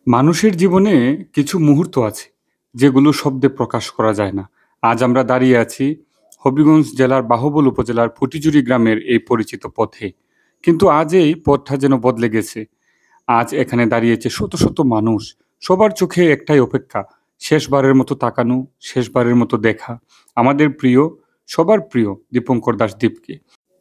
মানুষের জীবনে কিছু মুহূর্ত আছে যেগুলো শব্দে প্রকাশ করা যায় না। আজ আমরা দাঁড়িয়ে আছি হবিগঞ্জ জেলার বাহুবল উপজেলার ফটিজুরি গ্রামের এই পরিচিত পথে। কিন্তু আজ এই পথটা যেন বদলে গেছে। আজ এখানে দাঁড়িয়েছে শত শত মানুষ। সবার চোখে একটাই অপেক্ষা, শেষবারের মতো তাকানো, শেষবারের মতো দেখা আমাদের প্রিয়, সবার প্রিয় দীপঙ্কর দাশ দীপকে।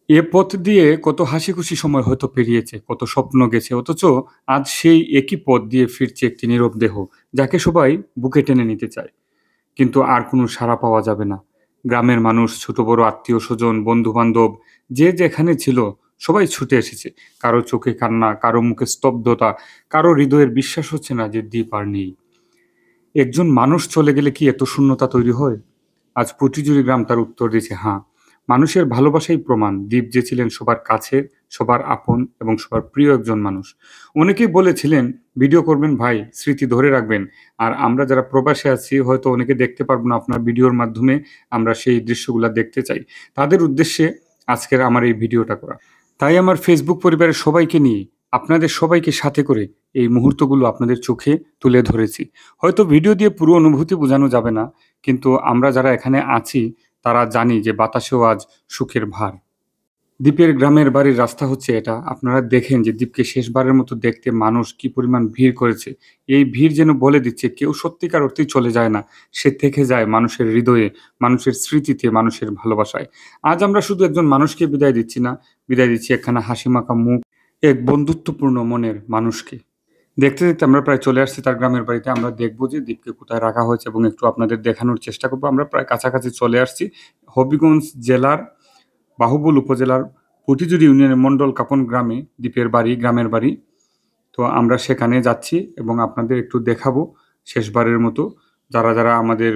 এ পথ দিয়ে কত হাসিখুশি সময় হয়তো পেরিয়েছে, কত স্বপ্ন গেছে। অথচ আজ সেই একই পথ দিয়ে ফিরছে একটি নীরব দেহ, যাকে সবাই বুকে টেনে নিতে চায়। কিন্তু আর কোনো সাড়া পাওয়া যাবে না। গ্রামের মানুষ, ছোট বড় আত্মীয়স্বজন, বন্ধু-বান্ধব যে যেখানে ছিল সবাই ছুটে এসেছে। কারো চোখে কান্না, কারো মুখে স্তব্ধতা, কারো হৃদয়ের বিশ্বাস হচ্ছে না যে দীপ আর নেই। একজন মানুষ চলে গেলে কি এত শূন্যতা তৈরি হয়? আজ পটিজুরি গ্রাম তার উত্তর দিয়েছে হ্যাঁ। মানুষের ভালোবাসাই প্রমাণ। দীপ যে ছিলেন সবার কাছের, সবার আপন এবং সবার প্রিয় একজন মানুষ। অনেকেই বলেছিলেন, ভিডিও করবেন ভাই, স্মৃতি ধরে রাখবেন। আর আমরা যারা প্রবাসে আছি হয়তো অনেকে দেখতে পারবো না, আপনার ভিডিওর মাধ্যমে আমরা সেই দৃশ্যগুলা দেখতে চাই। তাদের উদ্দেশ্যে আজকের আমার এই ভিডিওটা করা। তাই আমার ফেসবুক পরিবারের সবাইকে নিয়ে, আপনাদের সবাইকে সাথে করে এই মুহূর্তগুলো আপনাদের চোখে তুলে ধরেছি। হয়তো ভিডিও দিয়ে পুরো অনুভূতি বোঝানো যাবে না, কিন্তু আমরা যারা এখানে আছি তারা জানি যে বাতাসেও আজ সুখের ভার। দ্বীপের গ্রামের বাড়ির রাস্তা হচ্ছে এটা। আপনারা দেখেন যে দ্বীপকে শেষবারের মতো দেখতে মানুষ কি পরিমাণ ভিড় করেছে। এই ভিড় যেন বলে দিচ্ছে কেউ সত্যিকার অর্থেই চলে যায় না। সে থেকে যায় মানুষের হৃদয়ে, মানুষের স্মৃতিতে, মানুষের ভালোবাসায়। আজ আমরা শুধু একজন মানুষকে বিদায় দিচ্ছি না, বিদায় দিচ্ছি একখানা হাসিমাখা মুখ, এক বন্ধুত্বপূর্ণ মনের মানুষকে। দেখতে, দেখতে আমরা প্রায় চলে আসছি তার গ্রামের বাড়িতে। আমরা দেখব যে দ্বীপকে কোথায় রাখা হয়েছে এবং একটু আপনাদের দেখানোর চেষ্টা করব। আমরা প্রায় কাছাকাছি চলে আসছি। হবিগঞ্জ জেলার বাহুবল উপজেলার পটিজুরি ইউনিয়নের মন্ডল কাপন গ্রামে দ্বীপের বাড়ি, গ্রামের বাড়ি। তো আমরা সেখানে যাচ্ছি এবং আপনাদের একটু দেখাবো শেষবারের মতো। যারা, যারা আমাদের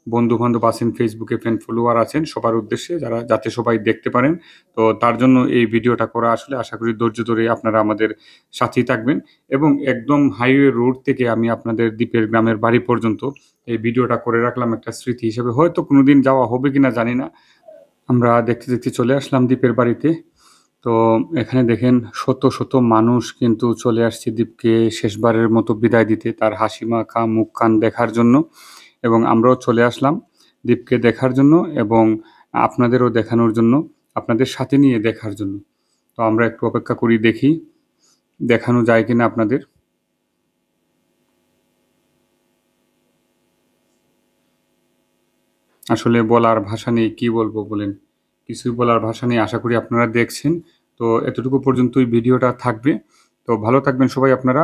বন্ধু-বান্ধব আছেন, ফেসবুকে ফ্যান ফলোয়ার আছেন সবার উদ্দেশ্যে যাতে সবাই দেখতে পারেন। তো তার জন্য এই ভিডিওটা করা। আসলে আশা করি ধৈর্য ধরে আপনারা আমাদের সাথেই থাকবেন এবং একদম হাইওয়ে রোড থেকে আমি আপনাদের দ্বীপের গ্রামের বাড়ি পর্যন্ত এই ভিডিওটা করে রাখলাম একটা স্মৃতি হিসেবে। হয়তো কোনোদিন যাওয়া হবে কিনা জানি না। আমরা দেখতে, দেখতে চলে আসলাম দ্বীপের বাড়িতে। তো এখানে দেখেন শত, শত মানুষ কিন্তু চলে আসছে দ্বীপকে শেষবারের মতো বিদায় দিতে, তার হাসিমাখা মুখখান দেখার জন্য। এবং আমরাও চলে আসলাম দ্বীপকে দেখার জন্য এবং আপনাদেরও দেখানোর জন্য, আপনাদের সাথে নিয়ে দেখার জন্য। তো আমরা একটু অপেক্ষা করি, দেখি দেখানো যায় কিনা আপনাদের। আসলে বলার ভাষা নেই, কি বলবো বলেন? কিছুই বলার ভাষা নেই। আশা করি আপনারা দেখছেন। তো এতটুকু পর্যন্তই ভিডিওটা থাকবে। তো ভালো থাকবেন সবাই আপনারা।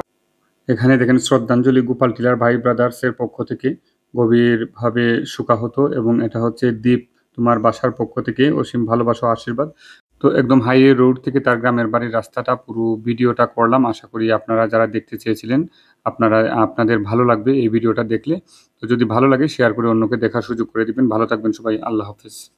এখানে দেখেন শ্রদ্ধাঞ্জলি গোপাল টিলার ভাই ব্রাদার্সের পক্ষ থেকে গভীরভাবে শোকাহত এবং এটা হচ্ছে দীপ তোমার বাসার পক্ষ থেকে অসীম ভালোবাসা ও আশীর্বাদ। তো একদম হাইওয়ে রোড থেকে তার গ্রামের বাড়ির রাস্তাটা পুরো ভিডিওটা করলাম। আশা করি আপনারা যারা দেখতে চেয়েছিলেন আপনাদের ভালো লাগবে এই ভিডিওটা দেখলে। তো যদি ভালো লাগে শেয়ার করে অন্যকে দেখার সুযোগ করে দিবেন। ভালো থাকবেন সবাই। আল্লাহ হাফেজ।